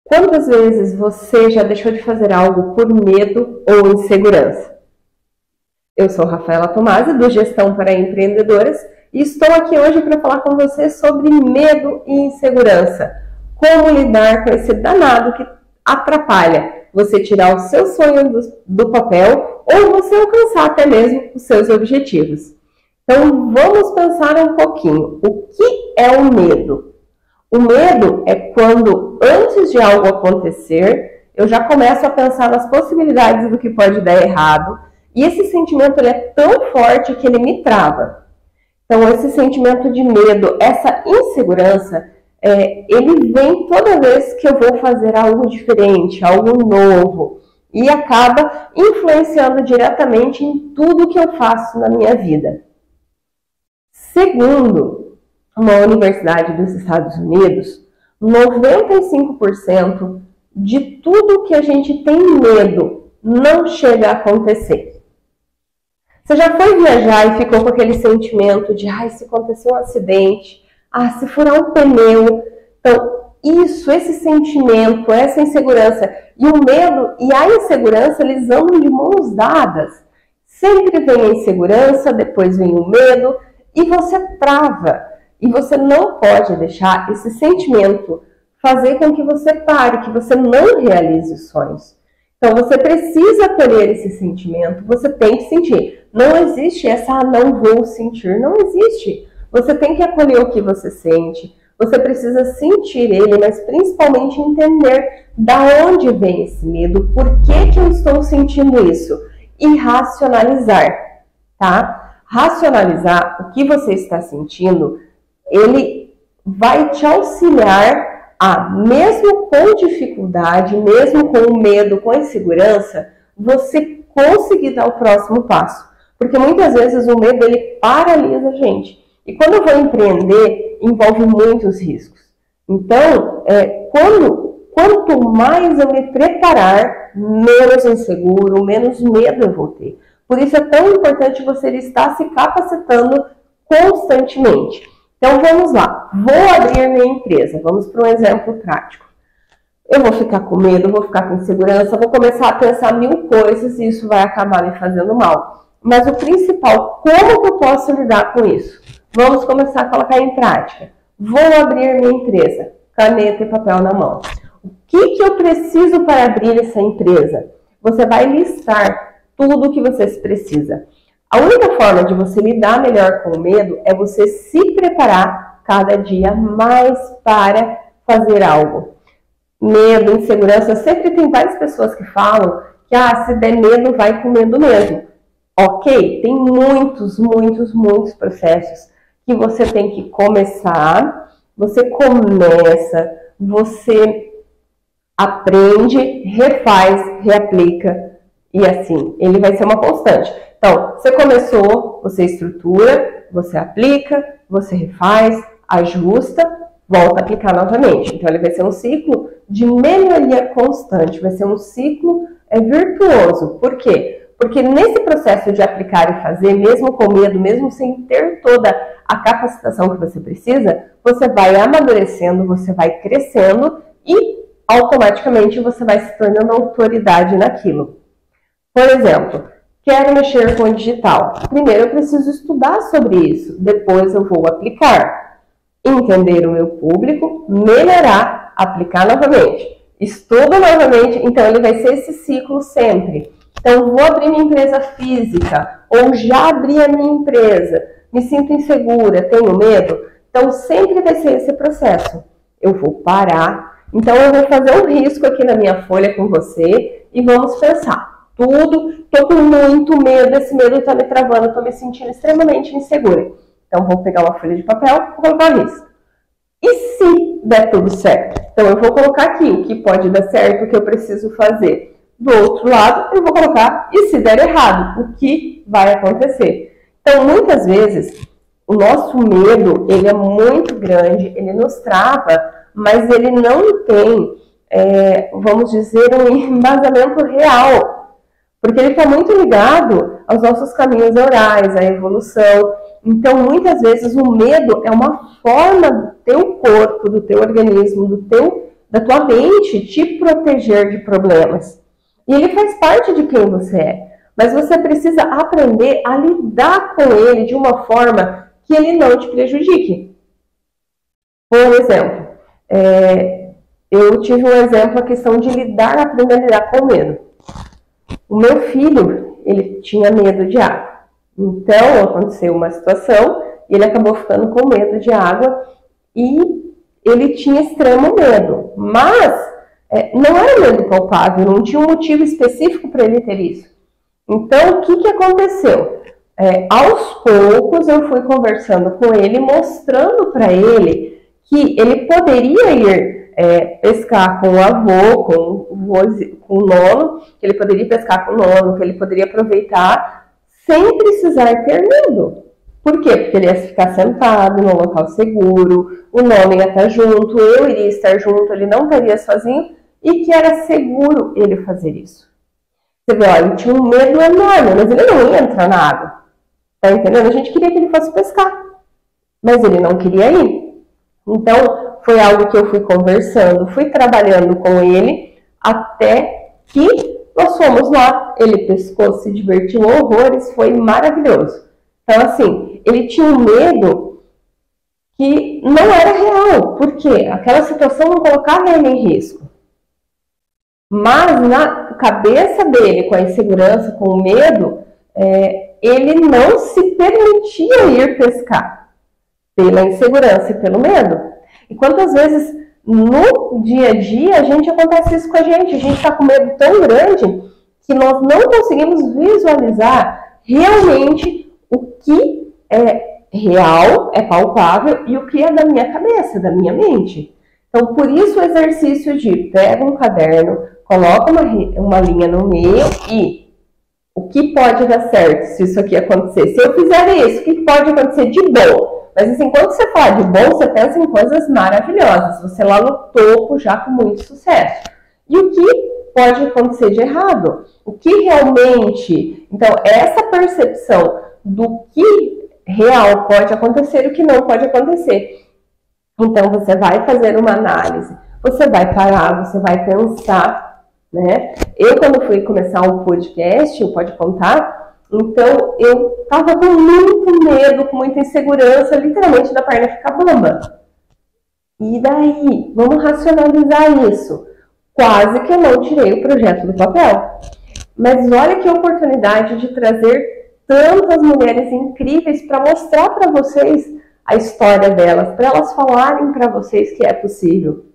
Quantas vezes você já deixou de fazer algo por medo ou insegurança? Eu sou Rafaela Tomasi, do Gestão para Empreendedoras, e estou aqui hoje para falar com você sobre medo e insegurança. Como lidar com esse danado que atrapalha você tirar o seu sonho do papel ou você alcançar até mesmo os seus objetivos. Então, vamos pensar um pouquinho. O que é o medo? O medo é quando, antes de algo acontecer, eu já começo a pensar nas possibilidades do que pode dar errado, e esse sentimento ele é tão forte que ele me trava. Então, esse sentimento de medo, essa insegurança, ele vem toda vez que eu vou fazer algo diferente, algo novo, e acaba influenciando diretamente em tudo que eu faço na minha vida. Segundo uma universidade dos Estados Unidos, 95% de tudo que a gente tem medo não chega a acontecer. Você já foi viajar e ficou com aquele sentimento de, se acontecer um acidente, se furar um pneu. Então, esse sentimento, essa insegurança e o medo e a insegurança, eles andam de mãos dadas. Sempre vem a insegurança, depois vem o medo e você trava. E você não pode deixar esse sentimento fazer com que você pare, que você não realize os sonhos. Então, você precisa acolher esse sentimento, você tem que sentir. Não existe essa, não vou sentir, não existe. Você tem que acolher o que você sente, você precisa sentir ele, mas principalmente entender da onde vem esse medo, por que eu estou sentindo isso, e racionalizar, tá? Racionalizar o que você está sentindo, ele vai te auxiliar a, mesmo com dificuldade, mesmo com o medo, com a insegurança, você conseguir dar o próximo passo. Porque muitas vezes o medo, ele paralisa a gente. E quando eu vou empreender, envolve muitos riscos. Então, quanto mais eu me preparar, menos inseguro, menos medo eu vou ter. Por isso é tão importante você estar se capacitando constantemente. Então vamos lá, vou abrir minha empresa, vamos para um exemplo prático. Eu vou ficar com medo, vou ficar com insegurança, vou começar a pensar mil coisas e isso vai acabar me fazendo mal. Mas o principal, como que eu posso lidar com isso? Vamos começar a colocar em prática. Vou abrir minha empresa, caneta e papel na mão. O que eu preciso para abrir essa empresa? Você vai listar tudo o que você precisa. A única forma de você lidar melhor com o medo é você se preparar cada dia mais para fazer algo. Medo, insegurança, sempre tem várias pessoas que falam que se der medo, vai com medo mesmo. Ok, tem muitos processos que você tem que começar, você começa, você aprende, refaz, reaplica e assim, ele vai ser uma constante. Então, você começou, você estrutura, você aplica, você refaz, ajusta, volta a aplicar novamente. Então, ele vai ser um ciclo de melhoria constante, vai ser um ciclo virtuoso. Por quê? Porque nesse processo de aplicar e fazer, mesmo com medo, mesmo sem ter toda a capacitação que você precisa, você vai amadurecendo, você vai crescendo e automaticamente você vai se tornando autoridade naquilo. Por exemplo, quero mexer com o digital. Primeiro eu preciso estudar sobre isso, depois eu vou aplicar, entender o meu público, melhorar, aplicar novamente, estudo novamente, então ele vai ser esse ciclo sempre. Então vou abrir minha empresa física, ou já abri a minha empresa, me sinto insegura, tenho medo, então sempre vai ser esse processo. Eu vou parar, então eu vou fazer um risco aqui na minha folha com você e vamos pensar. Estou com muito medo, esse medo está me travando, estou me sentindo extremamente insegura. Então, vou pegar uma folha de papel e colocar o risco. E se der tudo certo? Então, eu vou colocar aqui o que pode dar certo, o que eu preciso fazer. Do outro lado, eu vou colocar, e se der errado, o que vai acontecer? Então, muitas vezes, o nosso medo, ele é muito grande, ele nos trava, mas ele não tem, vamos dizer, um embasamento real. Porque ele está muito ligado aos nossos caminhos neurais, à evolução. Então, muitas vezes, o medo é uma forma do teu corpo, do teu organismo, do teu da tua mente te proteger de problemas. E ele faz parte de quem você é. Mas você precisa aprender a lidar com ele de uma forma que ele não te prejudique. Por exemplo, eu tive um exemplo, a questão de aprender a lidar com o medo. O meu filho, ele tinha medo de água. Então, aconteceu uma situação, e ele acabou ficando com medo de água, e ele tinha extremo medo. Mas, não era medo palpável, não tinha um motivo específico para ele ter isso. Então, o que aconteceu? Aos poucos, eu fui conversando com ele, mostrando para ele que ele poderia ir pescar com o avô, com o nono, que ele poderia pescar com o nono, que ele poderia aproveitar sem precisar ter medo. Por quê? Porque ele ia ficar sentado num local seguro, o nono ia estar junto, eu iria estar junto, ele não estaria sozinho e que era seguro ele fazer isso. Você vê, ele tinha um medo enorme, mas ele não ia entrar na água. Tá entendendo? A gente queria que ele fosse pescar, mas ele não queria ir. Então, foi algo que eu fui conversando, fui trabalhando com ele, até que nós fomos lá. Ele pescou, se divertiu horrores, foi maravilhoso. Então, assim, ele tinha um medo que não era real, porque aquela situação não colocava ele em risco. Mas na cabeça dele, com a insegurança, com o medo, ele não se permitia ir pescar, pela insegurança e pelo medo. E quantas vezes no dia a dia acontece isso com a gente está com medo tão grande que nós não conseguimos visualizar realmente o que é real, é palpável, e o que é da minha cabeça, da minha mente. Então, por isso o exercício de pega um caderno, coloca uma linha no meio e o que pode dar certo se isso aqui acontecer? Se eu fizer isso, o que pode acontecer de bom? Mas assim, quando você fala de bom, você pensa em coisas maravilhosas. Você lá no topo, já com muito sucesso. E o que pode acontecer de errado? O que realmente... Então, essa percepção do que real pode acontecer e o que não pode acontecer. Então, você vai fazer uma análise. Você vai parar, você vai pensar, né? Eu, quando fui começar um podcast, o Pode Contar... Então, eu estava com muito medo, com muita insegurança, literalmente da perna ficar bamba. E daí? Vamos racionalizar isso. Quase que eu não tirei o projeto do papel. Mas olha que oportunidade de trazer tantas mulheres incríveis para mostrar para vocês a história delas, para elas falarem para vocês que é possível.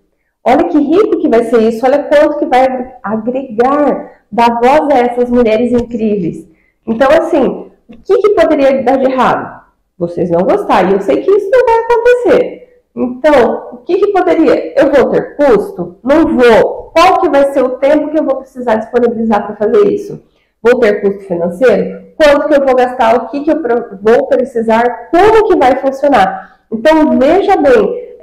Olha que rico que vai ser isso, olha quanto que vai agregar, dar voz a essas mulheres incríveis. Então, assim, o que poderia dar de errado? Vocês não gostarem. Eu sei que isso não vai acontecer. Então, o que poderia? Eu vou ter custo? Não vou. Qual que vai ser o tempo que eu vou precisar disponibilizar para fazer isso? Vou ter custo financeiro? Quanto que eu vou gastar? O que eu vou precisar? Como que vai funcionar? Então, veja bem,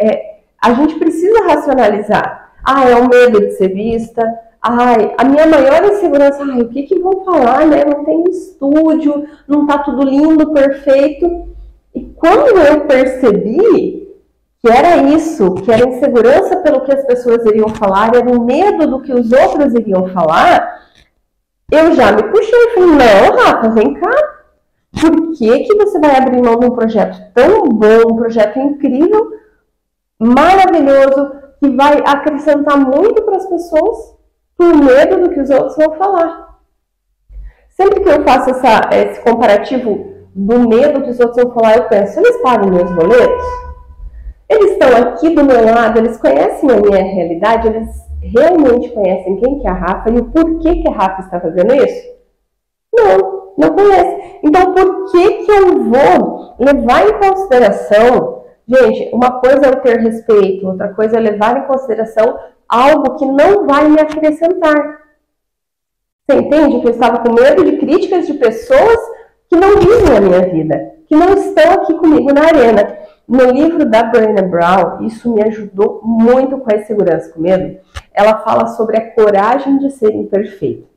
a gente precisa racionalizar. É o medo de ser vista. A minha maior insegurança, o que vão falar, né? Não tem estúdio, não tá tudo lindo, perfeito. E quando eu percebi que era isso, que era insegurança pelo que as pessoas iriam falar, era o medo do que os outros iriam falar, eu já me puxei e falei, não, Rafa, vem cá. Por que você vai abrir mão de um projeto tão bom, um projeto incrível, maravilhoso, que vai acrescentar muito para as pessoas, por medo do que os outros vão falar? Sempre que eu faço esse comparativo do medo que os outros vão falar, eu penso, eles pagam meus boletos? Eles estão aqui do meu lado, eles conhecem a minha realidade, eles realmente conhecem quem que é a Rafa e o porquê que a Rafa está fazendo isso? Não conhece. Então, por que eu vou levar em consideração... Gente, uma coisa é eu ter respeito, outra coisa é levar em consideração algo que não vai me acrescentar. Você entende que eu estava com medo de críticas de pessoas que não vivem a minha vida, que não estão aqui comigo na arena. No livro da Brené Brown, isso me ajudou muito com a insegurança, com medo. Ela fala sobre a coragem de ser imperfeito.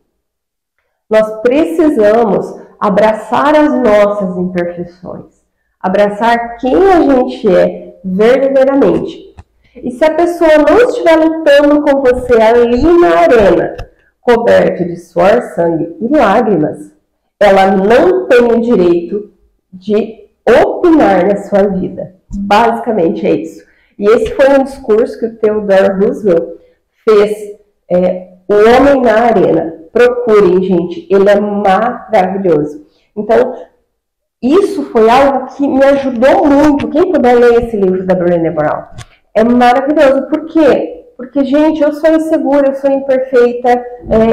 Nós precisamos abraçar as nossas imperfeições, abraçar quem a gente é verdadeiramente. E se a pessoa não estiver lutando com você ali na arena, coberto de suor, sangue e lágrimas, ela não tem o direito de opinar na sua vida. Basicamente é isso. E esse foi um discurso que o Theodore Roosevelt fez, O Homem na Arena. Procurem, gente, ele é maravilhoso. Então, isso foi algo que me ajudou muito. Quem puder ler esse livro da Brené Brown, é maravilhoso. Por quê? Porque, gente, eu sou insegura, eu sou imperfeita,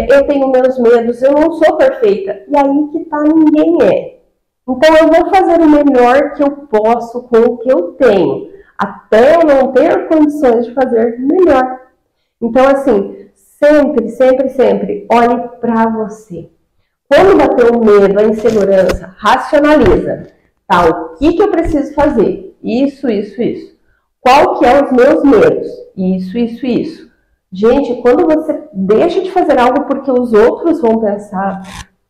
eu tenho meus medos, eu não sou perfeita. E aí que tá, ninguém é. Então, eu vou fazer o melhor que eu posso com o que eu tenho, até eu não ter condições de fazer melhor. Então, assim, sempre, olhe para você. Quando bater o medo, a insegurança, racionaliza. Tá, o que eu preciso fazer? Isso. Qual que é os meus medos? Isso. Gente, quando você deixa de fazer algo porque os outros vão pensar,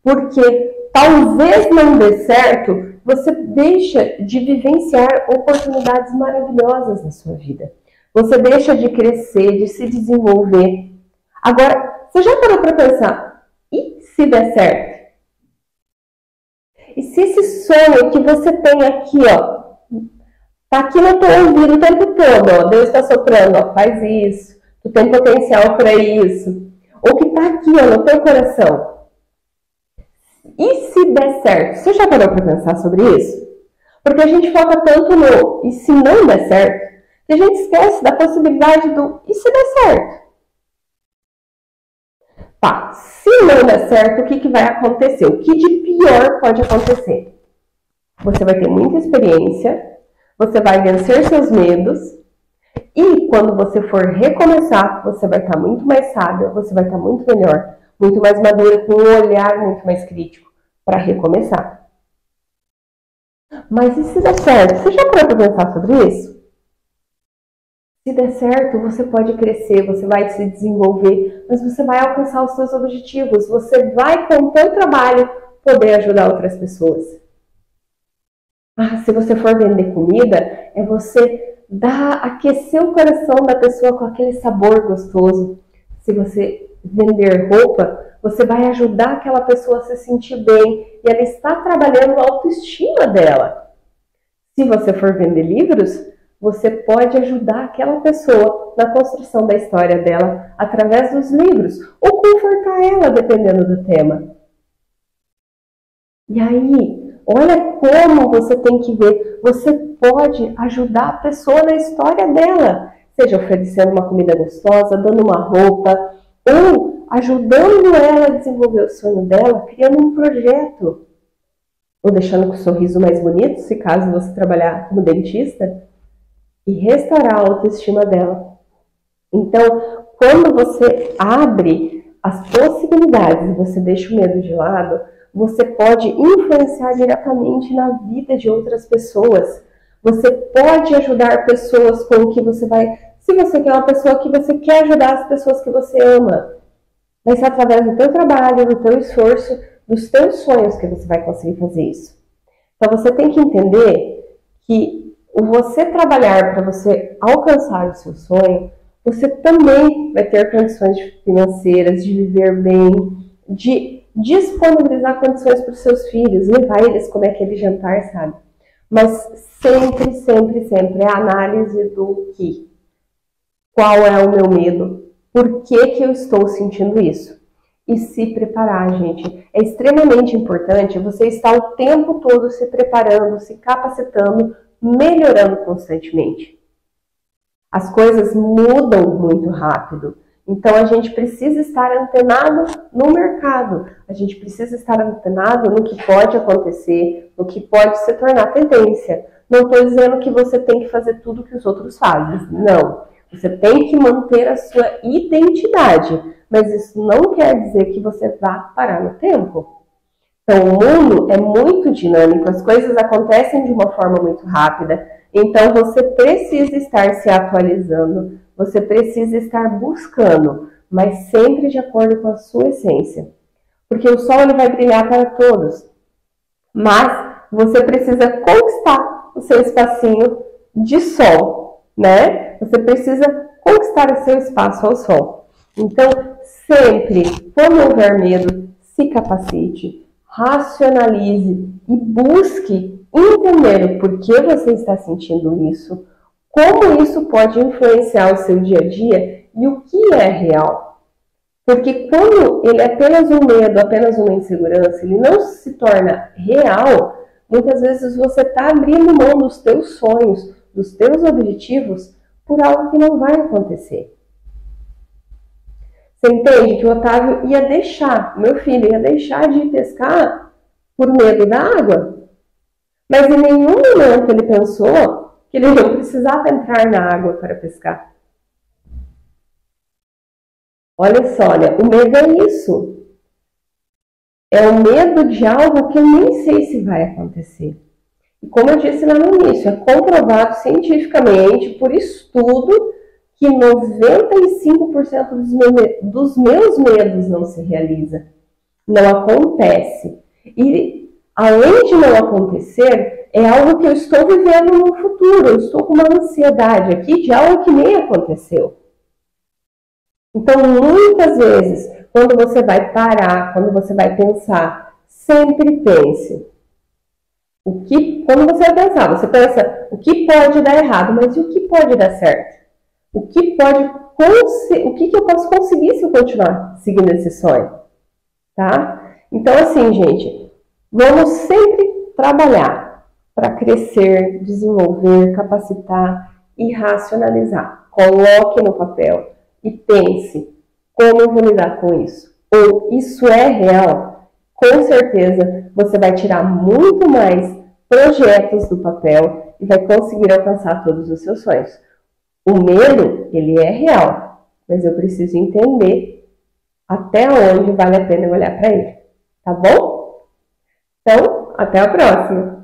porque talvez não dê certo, você deixa de vivenciar oportunidades maravilhosas na sua vida. Você deixa de crescer, de se desenvolver. Agora, você já parou para pensar, e se der certo? E se esse sonho que você tem aqui, ó, tá aqui no teu ouvido o tempo todo, ó, Deus está soprando, ó, faz isso, tu tem potencial para isso, ou que tá aqui, ó, no teu coração. E se der certo? Você já parou para pensar sobre isso? Porque a gente foca tanto no e se não der certo, que a gente esquece da possibilidade do e se der certo? Tá, se não der certo, o que vai acontecer? O que de pior pode acontecer? Você vai ter muita experiência, você vai vencer seus medos, e quando você for recomeçar, você vai estar muito mais sábia, você vai estar muito melhor, muito mais madura, com um olhar muito mais crítico para recomeçar. Mas e se der certo? Você já parou para pensar sobre isso? Se der certo, você pode crescer, você vai se desenvolver, mas você vai alcançar os seus objetivos, você vai, com o seu trabalho, poder ajudar outras pessoas. Se você for vender comida, é você aquecer o coração da pessoa com aquele sabor gostoso. Se você vender roupa, você vai ajudar aquela pessoa a se sentir bem e ela está trabalhando a autoestima dela. Se você for vender livros, você pode ajudar aquela pessoa na construção da história dela através dos livros, ou confortar ela, dependendo do tema. E aí, olha como você tem que ver. Você pode ajudar a pessoa na história dela, seja oferecendo uma comida gostosa, dando uma roupa, ou ajudando ela a desenvolver o sonho dela, criando um projeto, ou deixando com o sorriso mais bonito, se caso você trabalhar como dentista, e restaurar a autoestima dela. Então, quando você abre as possibilidades, você deixa o medo de lado, você pode influenciar diretamente na vida de outras pessoas. Você pode ajudar pessoas com o que você vai... Se você quer uma pessoa que você quer ajudar as pessoas que você ama, vai ser através do teu trabalho, do teu esforço, dos teus sonhos que você vai conseguir fazer isso. Então, você tem que entender que você trabalhar para você alcançar o seu sonho, você também vai ter condições financeiras, de viver bem, de disponibilizar condições para os seus filhos, levar eles comer aquele jantar, sabe? Mas sempre a análise do que. Qual é o meu medo? Por que eu estou sentindo isso? E se preparar, gente. É extremamente importante você estar o tempo todo se preparando, se capacitando, melhorando constantemente. As coisas mudam muito rápido. Então, a gente precisa estar antenado no mercado. A gente precisa estar antenado no que pode acontecer, no que pode se tornar tendência. Não estou dizendo que você tem que fazer tudo que os outros fazem. Não. Você tem que manter a sua identidade. Mas isso não quer dizer que você vá parar no tempo. Então, o mundo é muito dinâmico. As coisas acontecem de uma forma muito rápida. Então, você precisa estar se atualizando, você precisa estar buscando, mas sempre de acordo com a sua essência. Porque o sol ele vai brilhar para todos, mas você precisa conquistar o seu espacinho de sol, né? Você precisa conquistar o seu espaço ao sol. Então, sempre, quando houver medo, se capacite, racionalize e busque entender o porquê você está sentindo isso, como isso pode influenciar o seu dia a dia e o que é real. Porque quando ele é apenas um medo, apenas uma insegurança, ele não se torna real, muitas vezes você está abrindo mão dos teus sonhos, dos teus objetivos, por algo que não vai acontecer. Você entende que o Otávio ia deixar, meu filho ia deixar de ir pescar por medo da água. Mas em nenhum momento ele pensou que ele não precisava entrar na água para pescar. Olha só, o medo é isso. É o medo de algo que eu nem sei se vai acontecer. E como eu disse lá no início, é comprovado cientificamente, por estudo, que 95% dos meus medos não se realiza. Não acontece. E além de não acontecer, é algo que eu estou vivendo no futuro. Eu estou com uma ansiedade aqui de algo que nem aconteceu. Então, muitas vezes, quando você vai parar, quando você vai pensar, sempre pense. Quando você vai pensar, você pensa o que pode dar errado, mas e o que pode dar certo? O que eu posso conseguir se eu continuar seguindo esse sonho? Tá? Então, assim, gente, vamos sempre trabalhar para crescer, desenvolver, capacitar e racionalizar. Coloque no papel e pense, como eu vou lidar com isso? Ou isso é real? Com certeza você vai tirar muito mais projetos do papel e vai conseguir alcançar todos os seus sonhos. O medo, ele é real, mas eu preciso entender até onde vale a pena eu olhar para ele, tá bom? Então, até a próxima!